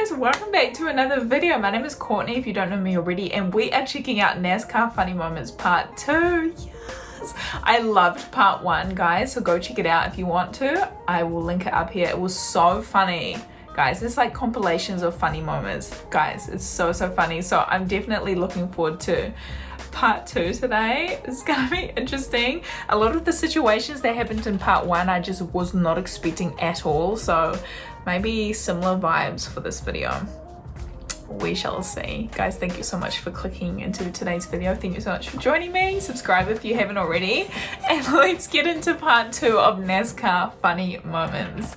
guys, welcome back to another video. My name is Courtney if you don't know me already, and we are checking out NASCAR Funny Moments Part 2. Yes, I loved Part 1, guys, so go check it out if you want to. I will link it up here. It was so funny, guys. It's like compilations of funny moments, guys. It's so funny, so I'm definitely looking forward to Part 2 today. It's gonna be interesting. A lot of the situations that happened in Part 1 I just was not expecting at all, so maybe similar vibes for this video. We shall see. Guys, thank you so much for clicking into today's video. Thank you so much for joining me. Subscribe if you haven't already, and let's get into Part 2 of NASCAR Funny Moments.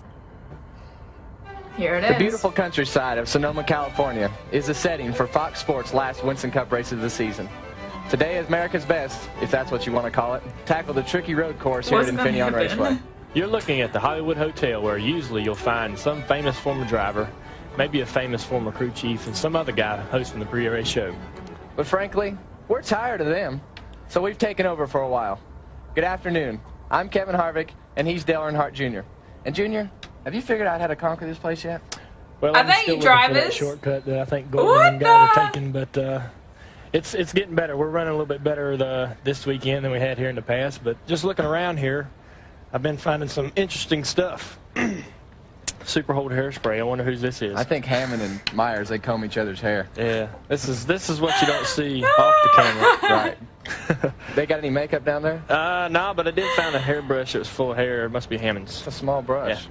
Here it is. The beautiful countryside of Sonoma, California is the setting for Fox Sports' last Winston Cup race of the season. Today is America's Best, if that's what you want to call it, tackle the tricky road course here at Infineon Raceway. You're looking at the Hollywood Hotel, where usually you'll find some famous former driver, maybe a famous former crew chief, and some other guy hosting the pre-race show. But frankly, we're tired of them, so we've taken over for a while. Good afternoon. I'm Kevin Harvick, and he's Dale Earnhardt Jr. And Jr., have you figured out how to conquer this place yet? Well, I'm still looking for that shortcut that I think Gordon and guys are taking, but it's getting better. We're running a little bit better this weekend than we had here in the past, but just looking around here, I've been finding some interesting stuff. Super hold hairspray. I wonder whose this is. I think Hammond and Myers, they comb each other's hair. Yeah, this is what you don't see off the camera. Right. They got any makeup down there? No, but I did find a hairbrush that was full of hair. It must be Hammond's. It's a small brush.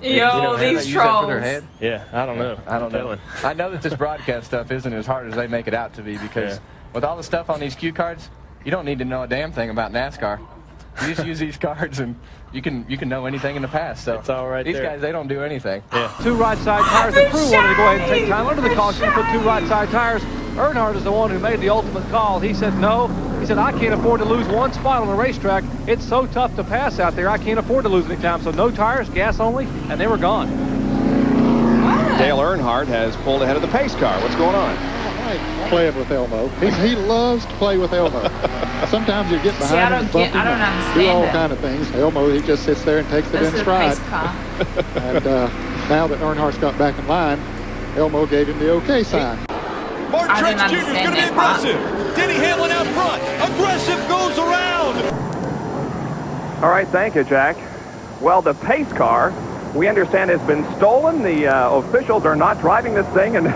Yeah. Yo, these trolls. For their head? Yeah, I don't know. I don't know. I know that this broadcast stuff isn't as hard as they make it out to be, because with all the stuff on these cue cards, you don't need to know a damn thing about NASCAR. You just use these cards and you can know anything in the past. So it's all right. These guys, they don't do anything. Yeah. Two right side tires. The crew wanted to go ahead and take time under the caution and put two right side tires. Earnhardt is the one who made the ultimate call. He said no. He said, I can't afford to lose one spot on the racetrack. It's so tough to pass out there. I can't afford to lose any time. So no tires, gas only, and they were gone. What? Dale Earnhardt has pulled ahead of the pace car. What's going on? Playing with Elmo. He loves to play with Elmo. Sometimes you get behind him, bump him, and do all kind of things. Elmo, he just sits there and takes it in stride. And now that Earnhardt's got back in line, Elmo gave him the okay sign. Martin Truex Jr. is going to be aggressive. Denny Hamlin out front. Aggressive goes around. All right, thank you, Jack. Well, the pace car, we understand, has been stolen. The officials are not driving this thing, and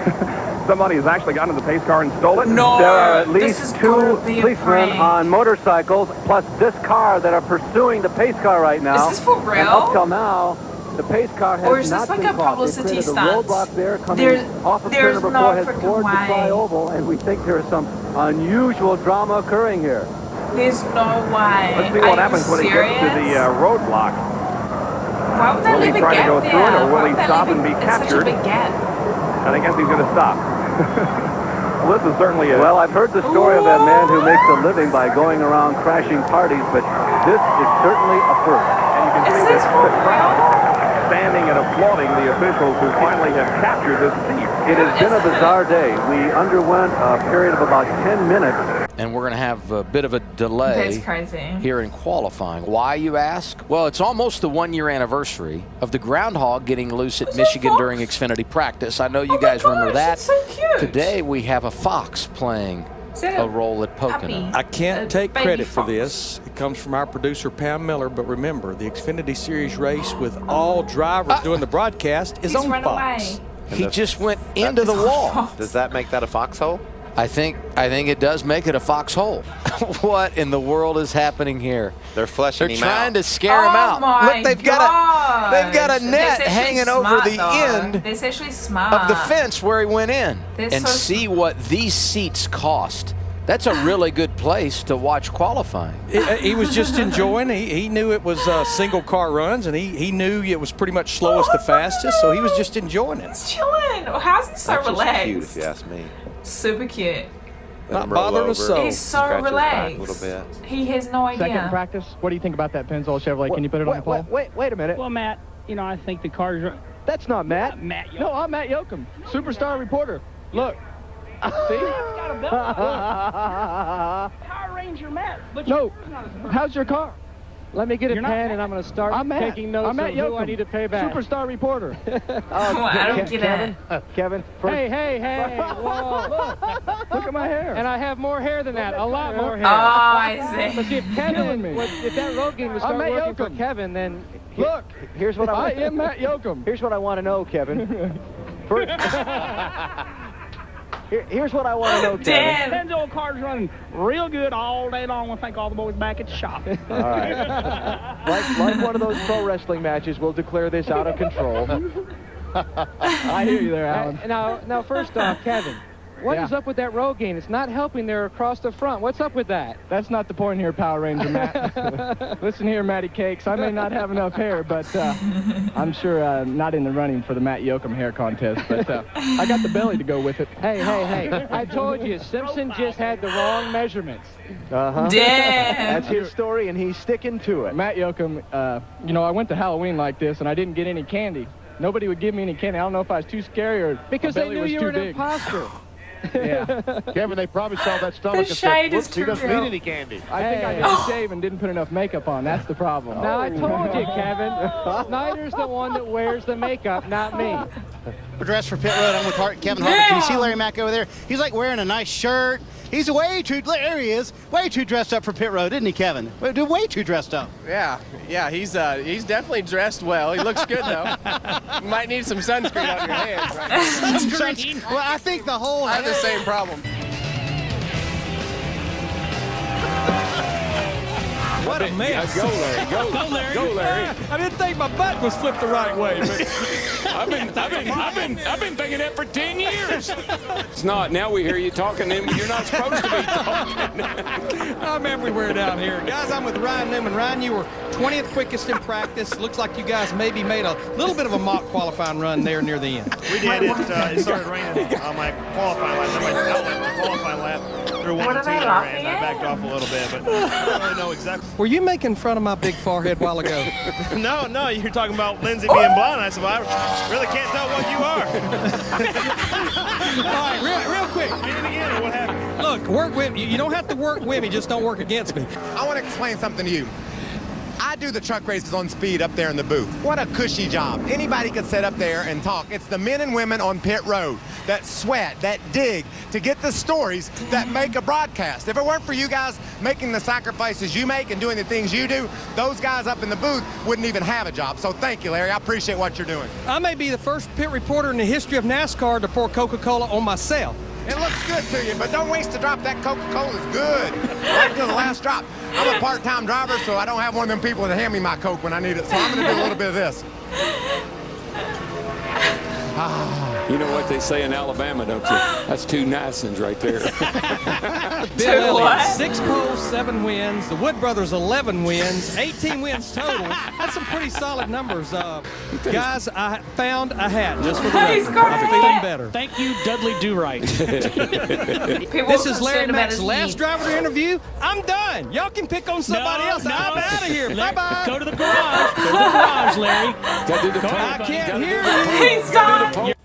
somebody has actually gotten into the pace car and stolen it. No, there are at least two policemen on motorcycles, plus this car, that are pursuing the pace car right now. Is this for real? And up till now, the pace car has or is not this like been a caught. publicity stunt? There coming off of turn number 4 has scored the flyover, and we think there is some unusual drama occurring here. There's no way. Let's see what happens when he gets to the roadblock. Why would they leave a try to gap go there? through it, or will Why he would they stop leave and be It's captured? such a big gap. And I guess he's going to stop. Well, this is certainly Well, I've heard the story of that man who makes a living by going around crashing parties, but this is certainly a first. And you can Is see this for the crowd real? standing and applauding the officials who finally have captured this thief. It has been a bizarre day. We underwent a period of about 10 minutes. And we're going to have a bit of a delay here in qualifying. Why, you ask? Well, it's almost the 1-year anniversary of the groundhog getting loose at Michigan during Xfinity practice. I know you guys remember that. So cute. Today we have a fox playing a role at Pocono. I can't take credit for this. It comes from our producer, Pam Miller. But remember, the Xfinity Series race with all drivers doing the broadcast is on Fox. He just went into the wall. Does that make that a foxhole? I think it does make it a foxhole. What in the world is happening here? They're fleshing him out. They're trying to scare him out. Look, they've got a net hanging over the end of the fence where he went in. And see what these seats cost. That's a really good place to watch qualifying. He was just enjoying. He knew it was single car runs, and he knew it was pretty much slowest to fastest, so he was just enjoying it. He's chilling. How's he so relaxed? Cute, if you ask me. Super cute. Not bothering us so. He's so relaxed. A little bit. He has no idea. Second practice. What do you think about that Pennzoil Chevrolet? Can you put it on the pole? Wait a minute. Well, Matt, I think the car's... That's not Matt. Matt Yoakum. No, I'm Matt Yoakum, superstar reporter. Look. See? Got a belt. Power Ranger Matt. But no. How's your car? Let me get a pen, and I'm going to start taking notes of who I need to pay back. Superstar reporter. I don't get Kevin. Kevin. Hey. Whoa. Look at my hair. And I have more hair than that. A lot more hair. Oh, I see. But see, if Kevin, if that road game would start working for Kevin, then look. Here's what I am Matt Yoakum. Here's what I want to know, Kevin. Here's what I want to know, Kevin. Ben's old car's running real good all day long. I think all the boys back at the shop. All right. like one of those pro wrestling matches, we'll declare this out of control. I hear you there, Alan. Now, first off, Kevin, what is up with that road gain? It's not helping there across the front. What's up with that? That's not the point here, Power Ranger Matt. Listen here, Matty Cakes. I may not have enough hair, but I'm sure not in the running for the Matt Yoakum hair contest. But I got the belly to go with it. Hey. I told you, Simpson just had the wrong measurements. Damn. That's his story, and he's sticking to it. Matt Yoakum, I went to Halloween like this, and I didn't get any candy. Nobody would give me any candy. I don't know if I was too scary or because my they belly knew was you too were an big. imposter. Yeah. Kevin, they probably saw that stomach The and shade said, is whoops, he too doesn't real. need any candy. I think I didn't shave and didn't put enough makeup on. That's the problem. Now, I told you, Kevin. Snyder's the one that wears the makeup, not me. We're dressed for pit road. I'm with Kevin Harvick. Can you see Larry Mack over there? He's like wearing a nice shirt. He's way too, there he is, way too dressed up for pit road, isn't he, Kevin? Way too dressed up. Yeah, he's definitely dressed well. He looks good, though. You might need some sunscreen on your hands right now. Sunscreen? Well, I think the whole... I have the same problem. What a mess. Go, Larry. Go, Larry. I didn't think my butt was flipped the right way, but I've been thinking that for 10 years. It's not. Now we hear you talking, and you're not supposed to be talking. I'm everywhere down here. Guys, I'm with Ryan Newman. Ryan, you were 20th quickest in practice. Looks like you guys maybe made a little bit of a mock qualifying run there near the end. We did. It started raining on my qualifying lap. On my outlet qualifying lap. Through 1 and 2 that I ran. I backed off a little bit, but I don't really know exactly. Were you making fun of my big forehead a while ago? No, you're talking about Lindsay being blonde. I said, well, I really can't tell what you are. All right, real quick. Did it again, or what happened? Look, work with me. You don't have to work with me, just don't work against me. I want to explain something to you. I do the truck races on speed up there in the booth. What a cushy job. Anybody could sit up there and talk. It's the men and women on pit road that sweat, that dig to get the stories that make a broadcast. If it weren't for you guys making the sacrifices you make and doing the things you do, those guys up in the booth wouldn't even have a job. So thank you, Larry. I appreciate what you're doing. I may be the first pit reporter in the history of NASCAR to pour Coca-Cola on myself. It looks good to you, but don't waste a drop. That Coca-Cola is good. Right to the last drop. I'm a part-time driver, so I don't have one of them people that hand me my Coke when I need it. So I'm going to do a little bit of this. You know what they say in Alabama, don't you? That's 2 nice-uns right there. Bill Elliott, 6 poles, 7 wins. The Wood Brothers, 11 wins. 18 wins total. That's some pretty solid numbers. Guys, I found a hat just for the record. I'm feeling better. Thank you, Dudley Do-Right. This is Larry Mack's last driver to interview. I'm done. Y'all can pick on somebody else. I'm out of here. Bye-bye. Go to the garage. Go to the garage, Larry. I can't hear you. Please don't.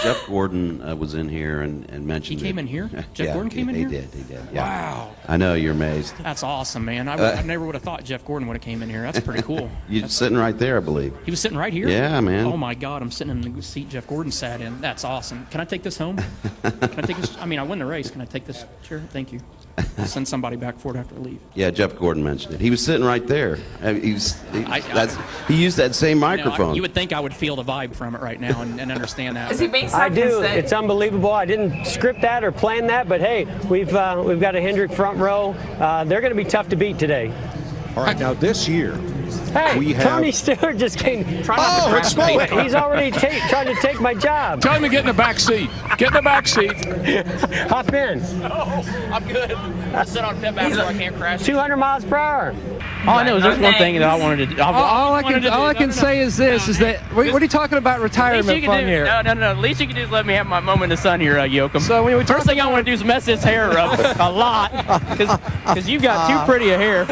Jeff Gordon was in here and mentioned. He came in here? Jeff Gordon came in here? here? He did. Yeah. Wow. I know, you're amazed. That's awesome, man. I never would have thought Jeff Gordon would have came in here. That's pretty cool. You're sitting right there, I believe. He was sitting right here? Yeah, man. Oh, my God. I'm sitting in the seat Jeff Gordon sat in. That's awesome. Can I take this home? Can I take this? I mean, I won the race. Can I take this chair? Thank you. I'll send somebody back for it after I leave. Yeah, Jeff Gordon mentioned it. He was sitting right there. He used that same microphone. You would think I would feel the vibe from it right now and understand that. Is he being I do. sarcastic? It's unbelievable. I didn't script that or plan that, but hey, we've got a Hendrick front row. They're going to be tough to beat today. All right, now this year, hey, we have... Tony Stewart just came. It's smoke. He's already trying to take my job. Tell him to get in the back seat. Get in the back seat. Hop in. Oh, I'm good. I sit on pit back so I can't crash. 200 miles per hour. All I know is there's one thing that I wanted to do. All I can say is this: is that what are you talking about retirement fun here? No. The least you can do is let me have my moment in the sun here, Yoakum. So first thing I want to do is mess this hair up a lot, because you've got too pretty a hair.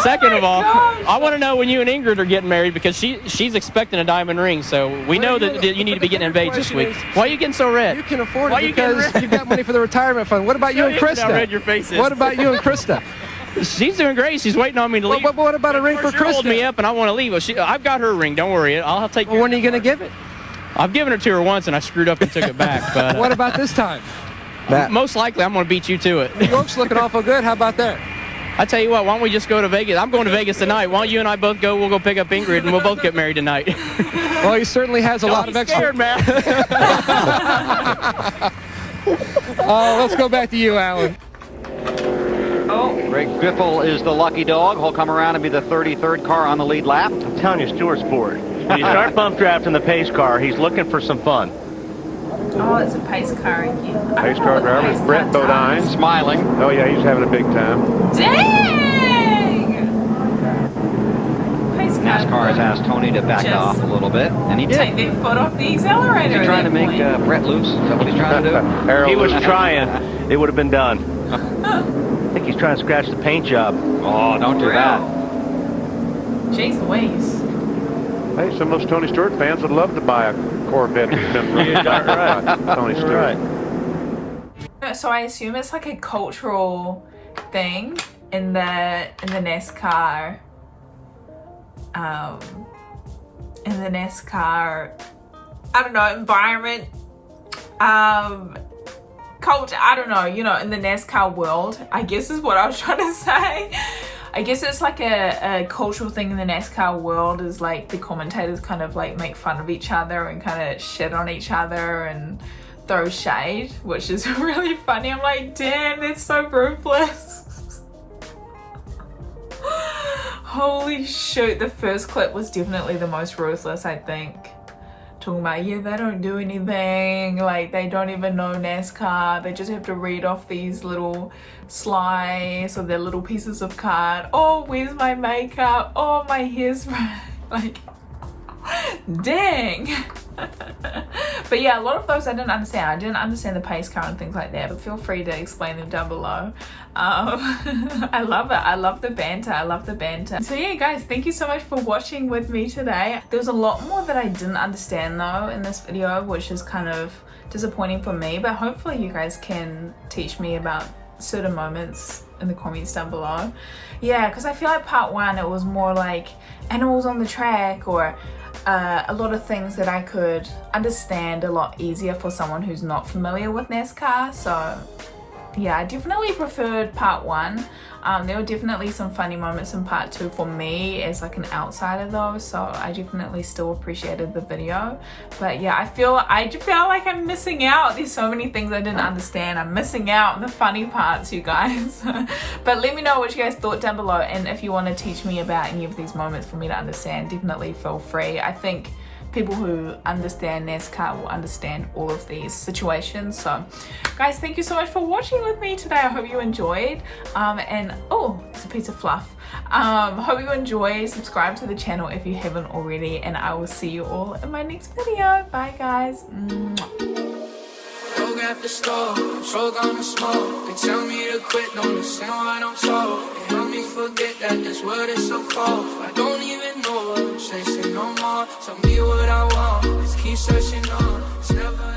Second of all, I want to know when you and Ingrid are getting married, because she's expecting a diamond ring. So we know that you need to be getting engaged this week. Why are you getting so red? You can afford it because you've got money for the retirement fund. What about you and Krista? How red your face is. What about you and Krista? She's doing great. She's waiting on me to leave. But what about a ring for Krista? Hold me up, and I want to leave. I've got her ring. Don't worry. I'll take. Well, when are you going to give it? I've given her to her once, and I screwed up and took it back. But what about this time? Most likely, I'm going to beat you to it. Your yoke's looking awful good. How about that? I tell you what, why don't we just go to Vegas? I'm going to Vegas tonight. Why don't you and I both go? We'll go pick up Ingrid, and we'll both get married tonight. Well, he certainly has a lot of extra. Scared, man. Let's go back to you, Alan. Greg Biffle is the lucky dog. He'll come around and be the 33rd car on the lead lap. I'm telling you, Stewart's bored. When you start bump drafting the pace car, he's looking for some fun. Oh, it's a pace car again. Pace car driver is Brett Bodine. Smiling. Oh, yeah, he's having a big time. Dang! Pace car. NASCAR has asked Tony to back off a little bit, and he did. Take their foot off the accelerator. Is he trying to make Brett loose? Is that what he's trying to do? He was trying. It would have been done. I think he's trying to scratch the paint job. Oh, don't do that. Jeez Louise. Hey, some of those Tony Stewart fans would love to buy a Corvette that's been right. Tony Stewart. Right. So I assume it's like a cultural thing in the NASCAR. I don't know, environment. Culture. I don't know. You know, in the NASCAR world, I guess is what I was trying to say. I guess it's like a cultural thing in the NASCAR world is like the commentators kind of like make fun of each other and kind of shit on each other and throw shade, which is really funny. I'm like, damn, that's so ruthless. Holy shoot, the first clip was definitely the most ruthless, I think. Talking about, yeah, they don't do anything, like they don't even know NASCAR, they just have to read off these little slides or their little pieces of card. Oh, where's my makeup? Oh, my hair's like, dang. But yeah, a lot of those I didn't understand. I didn't understand the pace car and things like that, but feel free to explain them down below. I love it. I love the banter. I love the banter. So yeah, guys, thank you so much for watching with me today. There was a lot more that I didn't understand though in this video, which is kind of disappointing for me, but hopefully you guys can teach me about certain moments in the comments down below. Yeah, because I feel like part one, it was more like animals on the track or a lot of things that I could understand a lot easier for someone who's not familiar with NASCAR. So yeah, I definitely preferred part one. There were definitely some funny moments in part two for me as like an outsider though, so I definitely still appreciated the video. But yeah, I feel like I'm missing out. There's so many things I didn't understand. I'm missing out on the funny parts, you guys. But let me know what you guys thought down below, and if you want to teach me about any of these moments for me to understand, definitely feel free. I think people who understand NASCAR will understand all of these situations. So guys, thank you so much for watching with me today. I hope you enjoyed, and oh, it's a piece of fluff. Hope you enjoy. Subscribe to the channel if you haven't already, and I will see you all in my next video. Bye guys. At the store, control on the smoke. They tell me to quit, don't listen what I'm told. They help me forget that this world is so cold. I don't even know what I'm chasing no more. Tell me what I want, just keep searching on. It's never